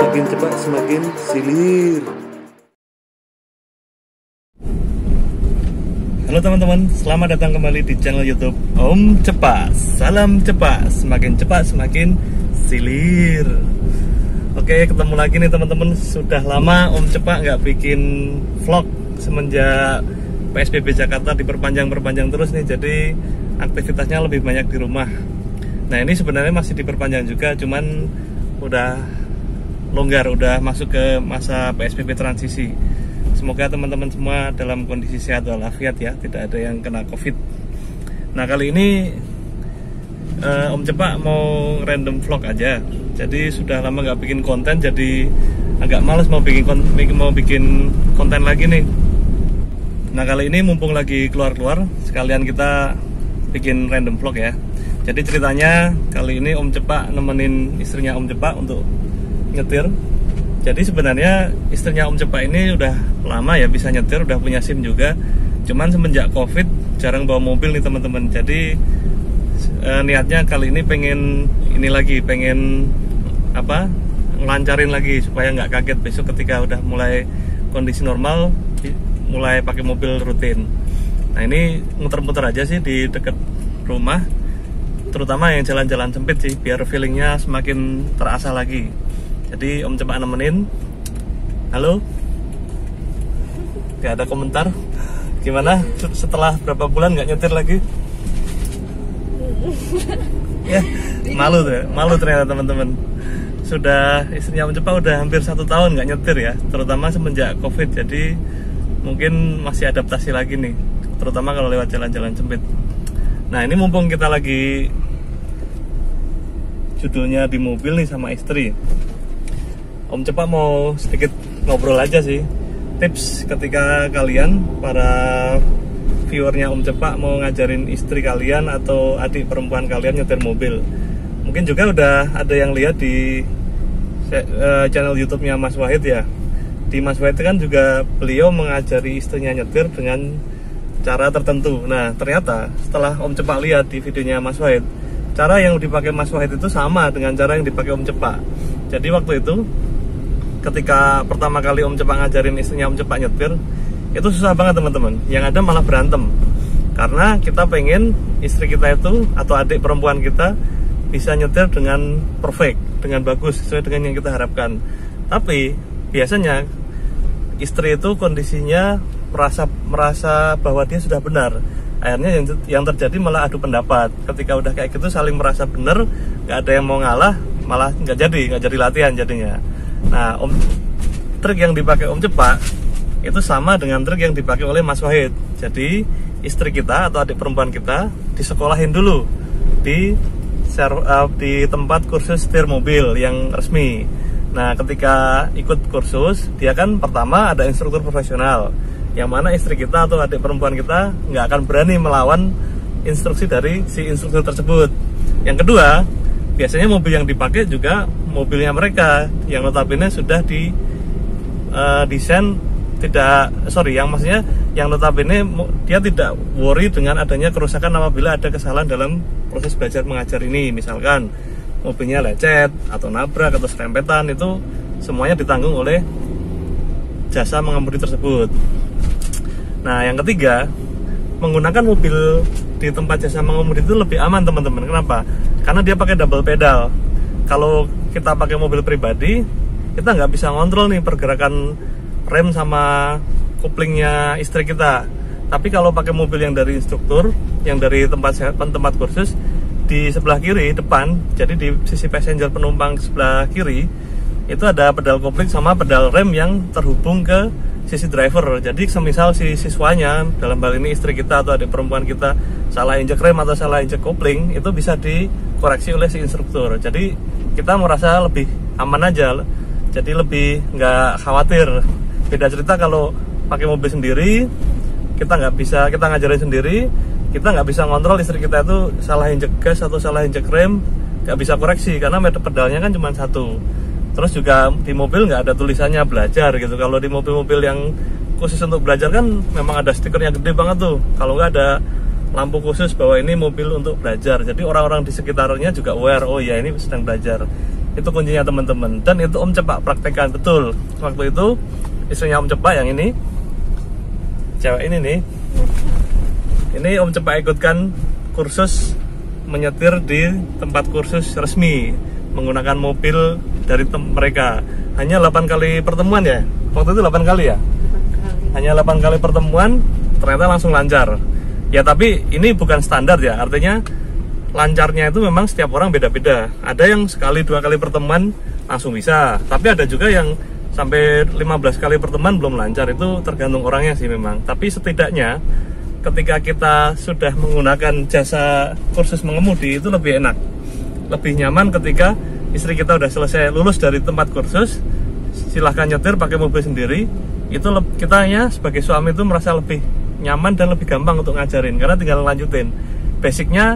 Semakin cepat semakin silir. Halo teman-teman, selamat datang kembali di channel YouTube Om Cepat. Salam cepat, semakin cepat semakin silir. Oke, ketemu lagi nih teman-teman. Sudah lama Om Cepat nggak bikin vlog semenjak PSBB Jakarta diperpanjang terus nih. Jadi aktivitasnya lebih banyak di rumah. Nah ini sebenarnya masih diperpanjang juga, cuman udah longgar, udah masuk ke masa PSBB transisi. Semoga teman-teman semua dalam kondisi sehat walafiat ya, tidak ada yang kena COVID. Nah kali ini Om Cepat mau random vlog aja. Jadi sudah lama nggak bikin konten, jadi agak males mau bikin konten lagi nih. Nah kali ini mumpung lagi keluar-keluar, sekalian kita bikin random vlog ya. Jadi ceritanya kali ini Om Cepat nemenin istrinya Om Cepat untuk nyetir. Jadi sebenarnya istrinya Om Cepat ini udah lama ya bisa nyetir, udah punya SIM juga. Cuman semenjak COVID jarang bawa mobil nih teman-teman. Jadi niatnya kali ini pengen ngelancarin lagi supaya nggak kaget besok ketika udah mulai kondisi normal, mulai pakai mobil rutin. Nah ini muter-muter aja sih di dekat rumah, terutama yang jalan-jalan sempit sih, biar feelingnya semakin terasa lagi. Jadi Om Cepat nemenin. Halo, gak ada komentar. Gimana setelah berapa bulan nggak nyetir lagi? Ya, malu ternyata teman-teman. Sudah istrinya Om Cepat udah hampir 1 tahun nggak nyetir ya, terutama semenjak COVID. Jadi mungkin masih adaptasi lagi nih, terutama kalau lewat jalan-jalan sempit. Nah ini mumpung kita lagi judulnya di mobil nih sama istri, Om Cepat mau sedikit ngobrol aja sih. Tips ketika kalian, para viewernya Om Cepat, mau ngajarin istri kalian atau adik perempuan kalian nyetir mobil. Mungkin juga udah ada yang lihat di channel YouTube-nya Mas Wahid ya. Di Mas Wahid kan juga beliau mengajari istrinya nyetir dengan cara tertentu. Nah ternyata setelah Om Cepat lihat di videonya Mas Wahid, cara yang dipakai Mas Wahid itu sama dengan cara yang dipakai Om Cepat. Jadi waktu itu ketika pertama kali Om Cepat ngajarin istrinya Om Cepat nyetir, itu susah banget teman-teman. Yang ada malah berantem, karena kita pengen istri kita itu atau adik perempuan kita bisa nyetir dengan perfect, dengan bagus, sesuai dengan yang kita harapkan. Tapi biasanya istri itu kondisinya merasa bahwa dia sudah benar. Akhirnya yang terjadi malah adu pendapat. Ketika udah kayak gitu saling merasa benar, nggak ada yang mau ngalah, malah nggak jadi latihan jadinya. Nah trik yang dipakai Om Cepat itu sama dengan trik yang dipakai oleh Mas Wahid. Jadi istri kita atau adik perempuan kita disekolahin dulu di tempat kursus setir mobil yang resmi. Nah ketika ikut kursus, dia kan pertama ada instruktur profesional, yang mana istri kita atau adik perempuan kita nggak akan berani melawan instruksi dari si instruktur tersebut. Yang kedua, biasanya mobil yang dipakai juga mobilnya mereka, yang notabene sudah di desain yang notabene dia tidak worry dengan adanya kerusakan apabila ada kesalahan dalam proses belajar mengajar ini. Misalkan mobilnya lecet atau nabrak atau serempetan, itu semuanya ditanggung oleh jasa mengemudi tersebut. Nah yang ketiga, menggunakan mobil di tempat jasa mengemudi itu lebih aman teman-teman. Kenapa? Karena dia pakai double pedal. Kalau kita pakai mobil pribadi, kita nggak bisa ngontrol nih pergerakan rem sama koplingnya istri kita. Tapi kalau pakai mobil yang dari instruktur, yang dari tempat kursus, di sebelah kiri depan, jadi di sisi passenger penumpang sebelah kiri, itu ada pedal kopling sama pedal rem yang terhubung ke sisi driver. Jadi semisal si siswanya, dalam hal ini istri kita atau adik perempuan kita, salah injek rem atau salah injek kopling, itu bisa dikoreksi oleh si instruktur. Jadi kita merasa lebih aman aja, jadi lebih nggak khawatir. Beda cerita kalau pakai mobil sendiri, kita ngajarin sendiri, kita nggak bisa ngontrol istri kita itu salah injek gas atau salah injek rem, nggak bisa koreksi karena pedalnya kan cuma satu. Terus juga di mobil nggak ada tulisannya belajar gitu. Kalau di mobil-mobil yang khusus untuk belajar kan memang ada stikernya gede banget tuh. Kalau nggak ada lampu khusus bahwa ini mobil untuk belajar, jadi orang-orang di sekitarnya juga aware, oh ya ini sedang belajar. Itu kuncinya teman-teman. Dan itu Om Cepak praktekkan betul. Waktu itu istrinya Om Cepak yang ini, cewek ini nih, ini Om Cepak ikutkan kursus menyetir di tempat kursus resmi menggunakan mobil dari mereka. Hanya 8 kali pertemuan ya. Waktu itu 8 kali ya. Hanya 8 kali pertemuan, ternyata langsung lancar. Ya tapi ini bukan standar ya. Artinya lancarnya itu memang setiap orang beda-beda. Ada yang sekali 2 kali pertemuan langsung bisa. Tapi ada juga yang sampai 15 kali pertemuan belum lancar. Itu tergantung orangnya sih memang. Tapi setidaknya ketika kita sudah menggunakan jasa kursus mengemudi itu lebih enak, lebih nyaman ketika istri kita udah selesai lulus dari tempat kursus, silahkan nyetir pakai mobil sendiri. Itu kitanya sebagai suami itu merasa lebih nyaman dan lebih gampang untuk ngajarin karena tinggal lanjutin. Basicnya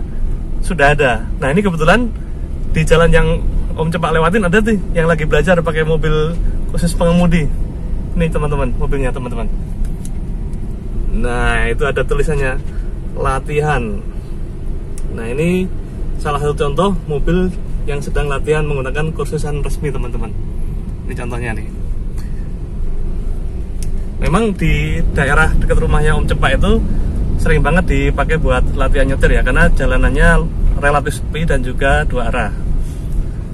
sudah ada. Nah ini kebetulan di jalan yang Om Cepak lewatin ada tuh yang lagi belajar pakai mobil khusus pengemudi. Nih teman-teman, mobilnya teman-teman. Nah itu ada tulisannya latihan. Nah ini salah satu contoh mobil yang sedang latihan menggunakan kursusan resmi teman-teman. Ini contohnya nih. Memang di daerah dekat rumahnya Om Cepak itu sering banget dipakai buat latihan nyetir ya, karena jalanannya relatif sepi dan juga 2 arah.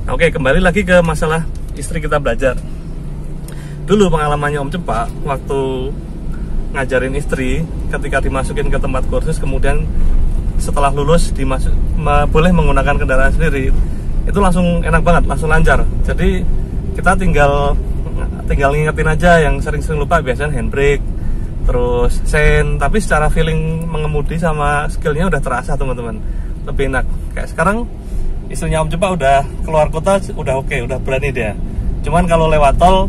Nah, oke, kembali lagi ke masalah istri kita belajar. Dulu pengalamannya Om Cepak waktu ngajarin istri ketika dimasukin ke tempat kursus, kemudian setelah lulus boleh menggunakan kendaraan sendiri, itu langsung enak banget, langsung lancar. Jadi kita tinggal ngingetin aja, yang sering-sering lupa biasanya handbrake, terus sen, tapi secara feeling mengemudi sama skillnya udah terasa teman-teman, lebih enak. Kayak sekarang istrinya Om Cepak udah keluar kota, udah oke, udah berani dia. Cuman kalau lewat tol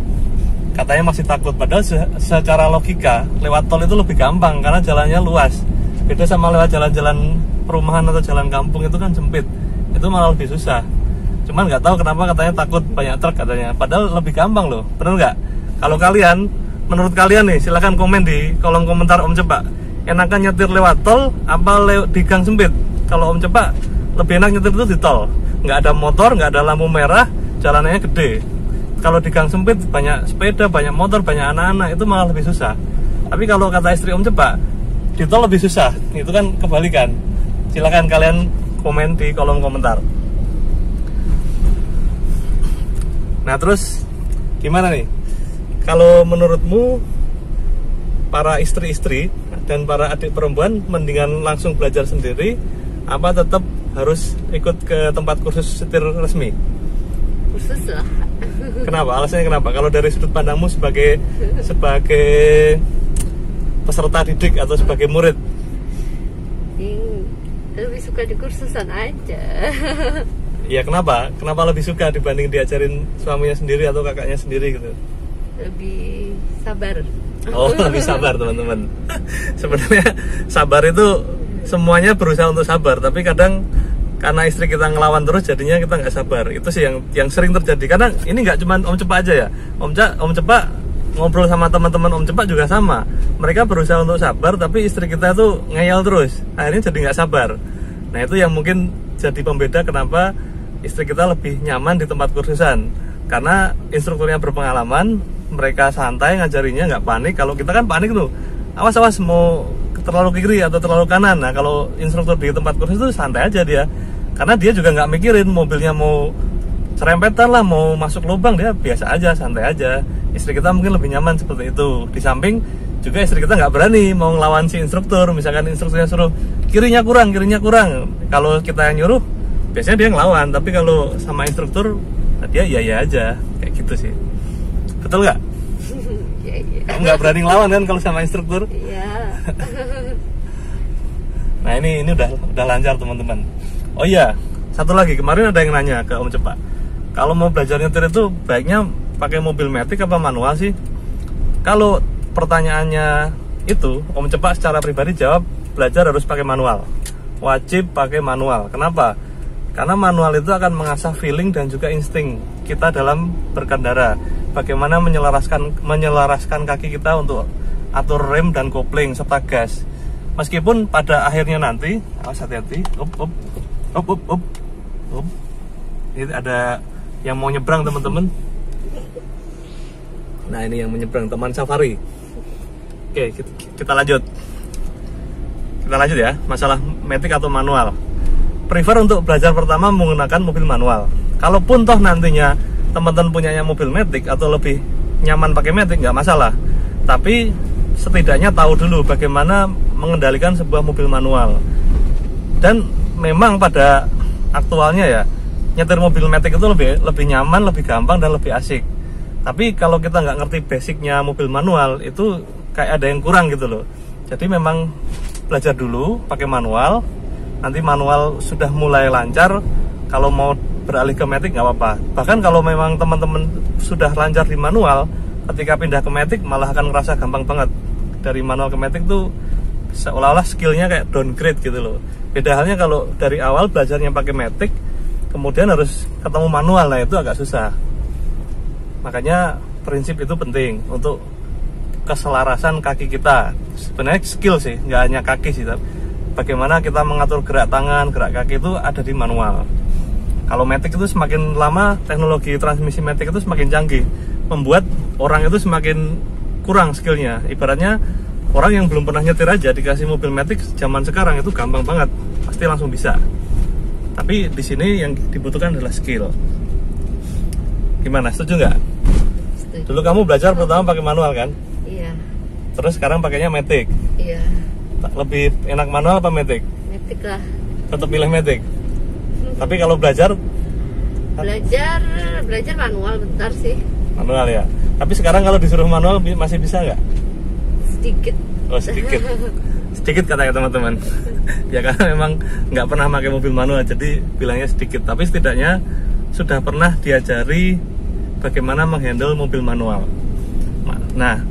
katanya masih takut, padahal secara logika lewat tol itu lebih gampang karena jalannya luas. Beda sama lewat jalan-jalan perumahan atau jalan kampung itu kan sempit, itu malah lebih susah. Cuman nggak tahu kenapa katanya takut banyak truk katanya, padahal lebih gampang loh, bener nggak? Kalau kalian, menurut kalian nih, silahkan komen di kolom komentar Om Cepak, enakan nyetir lewat tol apa di gang sempit? Kalau Om Cepak lebih enak nyetir itu di tol, nggak ada motor, nggak ada lampu merah, jalanannya gede. Kalau di gang sempit banyak sepeda, banyak motor, banyak anak-anak, itu malah lebih susah. Tapi kalau kata istri Om Cepak, di tol lebih susah, itu kan kebalikan. Silahkan kalian komen di kolom komentar. Nah terus gimana nih? Kalau menurutmu para istri-istri dan para adik perempuan mendingan langsung belajar sendiri apa tetap harus ikut ke tempat kursus setir resmi? Kursus lah. Kenapa? Alasannya kenapa? Kalau dari sudut pandangmu sebagai peserta didik atau sebagai murid? Lebih suka di kursusan aja. Iya, kenapa? Kenapa lebih suka dibanding diajarin suaminya sendiri atau kakaknya sendiri gitu? Lebih sabar. Oh, lebih sabar teman-teman. Sebenarnya sabar itu semuanya berusaha untuk sabar, tapi kadang karena istri kita ngelawan terus jadinya kita nggak sabar. Itu sih yang sering terjadi. Karena ini nggak cuma Om Cepak aja ya. Om Cepak ngobrol sama teman-teman Om Cepak juga sama. Mereka berusaha untuk sabar, tapi istri kita tuh ngeyel terus. Akhirnya jadi nggak sabar. Nah itu yang mungkin jadi pembeda kenapa istri kita lebih nyaman di tempat kursusan, karena instrukturnya berpengalaman, mereka santai ngajarinya, nggak panik. Kalau kita kan panik tuh, awas mau terlalu kiri atau terlalu kanan. Nah kalau instruktur di tempat kursus itu santai aja dia, karena dia juga nggak mikirin mobilnya mau serempetan lah, mau masuk lubang, dia biasa aja, santai aja. Istri kita mungkin lebih nyaman seperti itu. Di samping juga istri kita nggak berani mau ngelawan si instruktur. Misalkan instrukturnya suruh kirinya kurang, kalau kita yang nyuruh biasanya dia ngelawan, tapi kalau sama instruktur dia iya aja, kayak gitu sih. Betul nggak? Iya. Kamu nggak berani ngelawan kan kalau sama instruktur? Iya. Nah ini udah lancar teman-teman. Oh iya, satu lagi, kemarin ada yang nanya ke Om Cepak, kalau mau belajar nyetir itu baiknya pakai mobil matic apa manual sih? Kalau pertanyaannya itu, Om Cepak secara pribadi jawab belajar harus pakai manual, wajib pakai manual. Kenapa? Karena manual itu akan mengasah feeling dan juga insting kita dalam berkendara. Bagaimana menyelaraskan kaki kita untuk atur rem dan kopling serta gas. Meskipun pada akhirnya nanti, awas hati-hati, up. Ini ada yang mau nyebrang teman-teman. Nah ini yang menyeberang, teman safari. Oke, kita lanjut. Kita lanjut ya, masalah matic atau manual. Prefer untuk belajar pertama menggunakan mobil manual. Kalaupun toh nantinya teman-teman punyanya mobil matic atau lebih nyaman pakai matic, nggak masalah. Tapi setidaknya tahu dulu bagaimana mengendalikan sebuah mobil manual. Dan memang pada aktualnya ya, nyetir mobil matic itu lebih nyaman, lebih gampang, dan lebih asik. Tapi kalau kita nggak ngerti basicnya mobil manual, itu kayak ada yang kurang gitu loh. Jadi memang belajar dulu pakai manual. Nanti manual sudah mulai lancar, kalau mau beralih ke matic nggak apa-apa. Bahkan kalau memang teman-teman sudah lancar di manual, ketika pindah ke matic malah akan ngerasa gampang banget. Dari manual ke matic tuh seolah-olah skillnya kayak downgrade gitu loh. Beda halnya kalau dari awal belajarnya pakai matic, kemudian harus ketemu manual, nah itu agak susah. Makanya prinsip itu penting untuk keselarasan kaki kita. Sebenarnya skill sih, nggak hanya kaki sih. Bagaimana kita mengatur gerak tangan, gerak kaki itu ada di manual. Kalau matic itu semakin lama, teknologi transmisi matic itu semakin canggih, membuat orang itu semakin kurang skillnya. Ibaratnya orang yang belum pernah nyetir aja dikasih mobil matic zaman sekarang itu gampang banget, pasti langsung bisa. Tapi di sini yang dibutuhkan adalah skill. Gimana, setuju nggak? Setuju. Dulu kamu belajar pertama pakai manual kan? Iya. Terus sekarang pakainya matic. Iya. Lebih enak manual apa matic? Matic lah. Tetap pilih matic. Tapi kalau belajar manual bentar sih. Manual ya. Tapi sekarang kalau disuruh manual masih bisa nggak? Sedikit. Oh sedikit. Sedikit katanya teman-teman. Ya karena memang nggak pernah pakai mobil manual, jadi bilangnya sedikit. Tapi setidaknya sudah pernah diajari bagaimana menghandle mobil manual. Nah,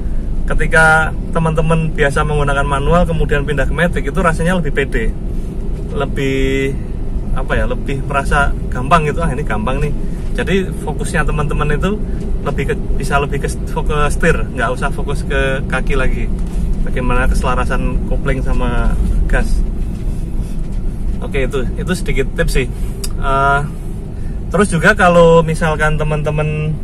ketika teman-teman biasa menggunakan manual kemudian pindah ke matic, itu rasanya lebih pede, lebih lebih merasa gampang gitu. Ini gampang nih. Jadi fokusnya teman-teman itu bisa lebih ke setir, nggak usah fokus ke kaki lagi. Bagaimana keselarasan kopling sama gas. Oke, itu sedikit tips sih. Terus juga kalau misalkan teman-teman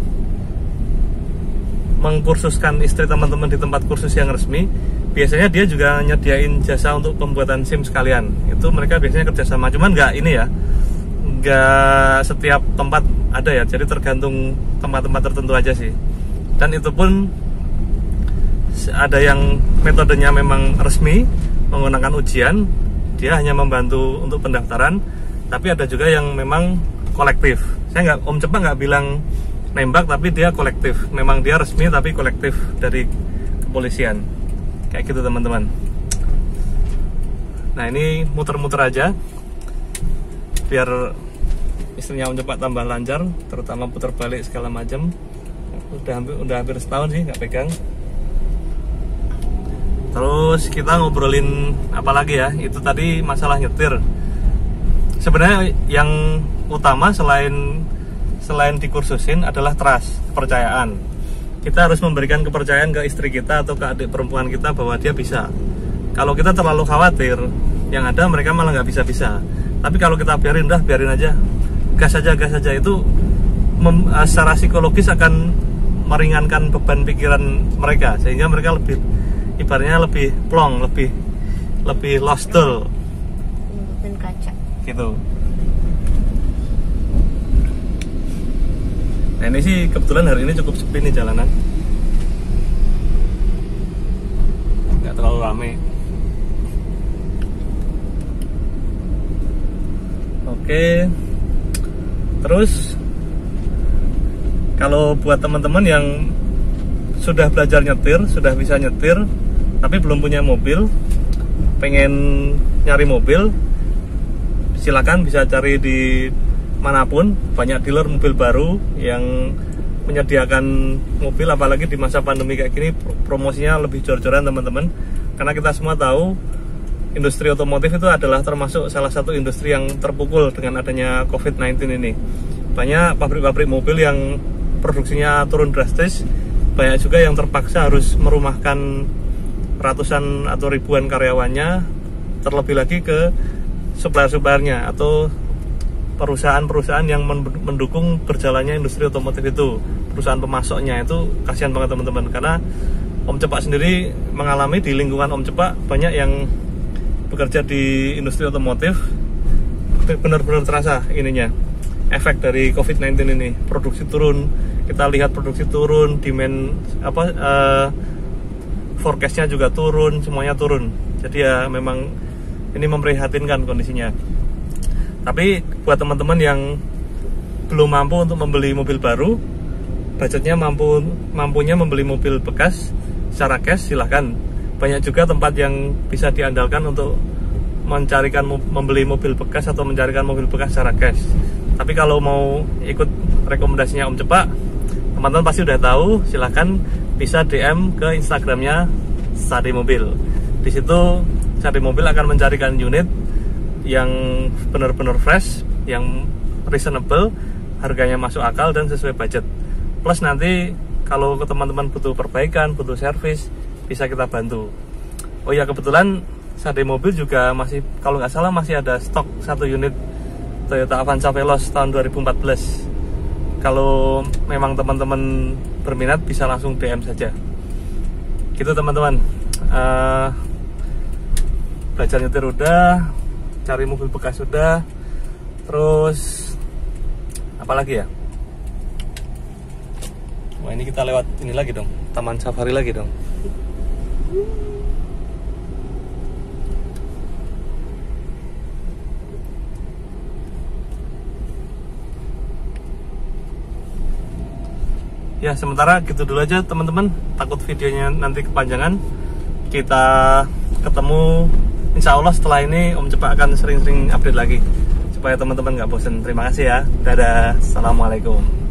mengkursuskan istri teman-teman di tempat kursus yang resmi, biasanya dia juga nyediain jasa untuk pembuatan SIM sekalian. Itu mereka biasanya kerjasama, cuman nggak setiap tempat ada ya, jadi tergantung tempat-tempat tertentu aja sih. Dan itu pun ada yang metodenya memang resmi, menggunakan ujian, dia hanya membantu untuk pendaftaran. Tapi ada juga yang memang kolektif. Om Cepak nggak bilang nembak, tapi dia kolektif. Memang dia resmi tapi kolektif dari kepolisian. Kayak gitu teman-teman. Nah ini muter-muter aja biar istrinya Om Cepak tambah lancar, terutama putar balik segala macam. Udah hampir setahun sih nggak pegang. Terus kita ngobrolin apa lagi ya? Itu tadi masalah nyetir. Sebenarnya yang utama selain dikursusin adalah trust, kepercayaan. Kita harus memberikan kepercayaan ke istri kita atau ke adik perempuan kita bahwa dia bisa. Kalau kita terlalu khawatir, yang ada mereka malah nggak bisa-bisa. Tapi kalau kita biarin aja, gas aja, itu secara psikologis akan meringankan beban pikiran mereka, sehingga mereka ibaratnya lebih plong, lebih lostel Dan kaca. gitu. Nah ini sih kebetulan hari ini cukup sepi nih jalanan, nggak terlalu rame. Oke, terus kalau buat teman-teman yang sudah belajar nyetir, sudah bisa nyetir, tapi belum punya mobil, pengen nyari mobil, silakan bisa cari di manapun. Banyak dealer mobil baru yang menyediakan mobil, apalagi di masa pandemi kayak gini promosinya lebih jor-joran teman-teman. Karena kita semua tahu industri otomotif itu adalah termasuk salah satu industri yang terpukul dengan adanya COVID-19 ini. Banyak pabrik-pabrik mobil yang produksinya turun drastis, banyak juga yang terpaksa harus merumahkan ratusan atau ribuan karyawannya, terlebih lagi ke supplier-suppliernya atau perusahaan-perusahaan yang mendukung berjalannya industri otomotif itu, perusahaan pemasoknya itu kasihan banget teman-teman, karena Om Cepak sendiri mengalami di lingkungan Om Cepak banyak yang bekerja di industri otomotif, benar-benar terasa ininya efek dari COVID-19 ini. Produksi turun, kita lihat produksi turun, demand forecastnya juga turun, semuanya turun. Jadi ya memang ini memprihatinkan kondisinya. Tapi buat teman-teman yang belum mampu untuk membeli mobil baru, budgetnya mampunya membeli mobil bekas secara cash, silahkan. Banyak juga tempat yang bisa diandalkan untuk membeli mobil bekas atau mencarikan mobil bekas secara cash. Tapi kalau mau ikut rekomendasinya Om Cepak, teman-teman pasti udah tahu, silahkan bisa DM ke Instagramnya Sade Mobil. Di situ Sade Mobil akan mencarikan unit yang benar-benar fresh, yang reasonable, harganya masuk akal dan sesuai budget. Plus nanti kalau ke teman-teman butuh perbaikan, butuh servis, bisa kita bantu. Oh ya, kebetulan Sade Mobil juga masih, kalau nggak salah masih ada stok 1 unit Toyota Avanza Veloz tahun 2014. Kalau memang teman-teman berminat bisa langsung DM saja. Gitu teman-teman. Belajar nyetir udah, cari mobil bekas udah, terus apa lagi ya? Wah, ini kita lewat ini lagi dong, Taman Safari lagi dong. Ya, sementara gitu dulu aja teman-teman, takut videonya nanti kepanjangan. Kita ketemu insya Allah setelah ini Om Cepak akan sering-sering update lagi supaya teman-teman nggak bosen. Terima kasih ya, dadah, assalamualaikum.